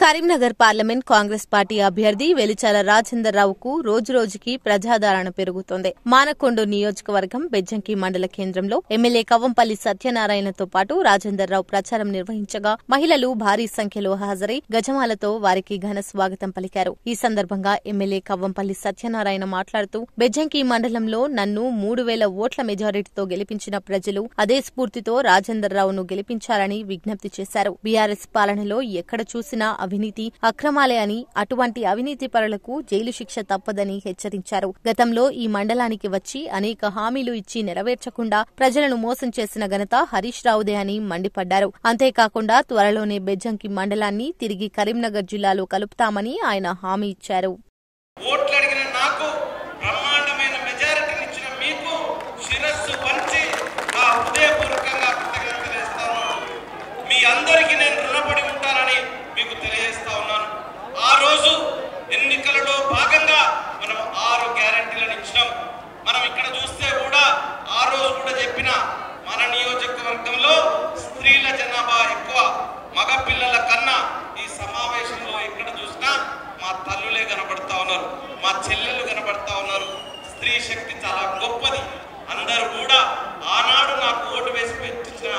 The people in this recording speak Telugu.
కరీంనగర్ పార్లమెంట్ కాంగ్రెస్ పార్టీ అభ్యర్థి వెలిచాల రాజేందర్ రావుకు రోజురోజుకి ప్రజాదరణ పెరుగుతోంది. మానకొండ నియోజకవర్గం బెజ్జంకి మండల కేంద్రంలో ఎమ్మెల్యే కవ్వంపల్లి సత్యనారాయణతో పాటు రాజేందర్ రావు ప్రచారం నిర్వహించగా మహిళలు భారీ సంఖ్యలో హాజరై గజమాలతో వారికి ఘన స్వాగతం పలికారు. ఈ సందర్భంగా ఎమ్మెల్యే కవ్వంపల్లి సత్యనారాయణ మాట్లాడుతూ బెజ్జంకి మండలంలో నన్ను 3,000 ఓట్ల మెజారిటీతో గెలిపించిన ప్రజలు అదే స్ఫూర్తితో రాజేందర్ రావును గెలిపించాలని విజ్ఞప్తి చేశారు. బీఆర్ఎస్ పాలనలో ఎక్కడ చూసినా అవినీతి అక్రమాలే అని, అటువంటి అవినీతి పరులకు జైలు శిక్ష తప్పదని హెచ్చరించారు. గతంలో ఈ మండలానికి వచ్చి అనేక హామీలు ఇచ్చి నెరవేర్చకుండా ప్రజలను మోసం చేసిన ఘనత హరీష్ రావుదే అని మండిపడ్డారు. అంతేకాకుండా త్వరలోనే బెజ్జంకి మండలాన్ని తిరిగి కరీంనగర్ జిల్లాలో కలుపుతామని ఆయన హామీ ఇచ్చారు. ఎన్నికలలో భాగంగా మనం 6 గ్యారెంటీలను ఇచ్చినాం. మనం ఇక్కడ చూస్తే కూడా ఆ రోజు కూడా చెప్పిన మన నియోజకవర్గంలో స్త్రీల జనాభా ఎక్కువ, మగ పిల్లల కన్నా ఈ సమావేశంలో ఎక్కడ చూసినా మా తల్లులే కనబడతా ఉన్నారు, మా చెల్లెలు కనబడతా ఉన్నారు. స్త్రీ శక్తి చాలా గొప్పది. అందరూ కూడా ఆనాడు నాకు ఓటు వేసి పెట్టించిన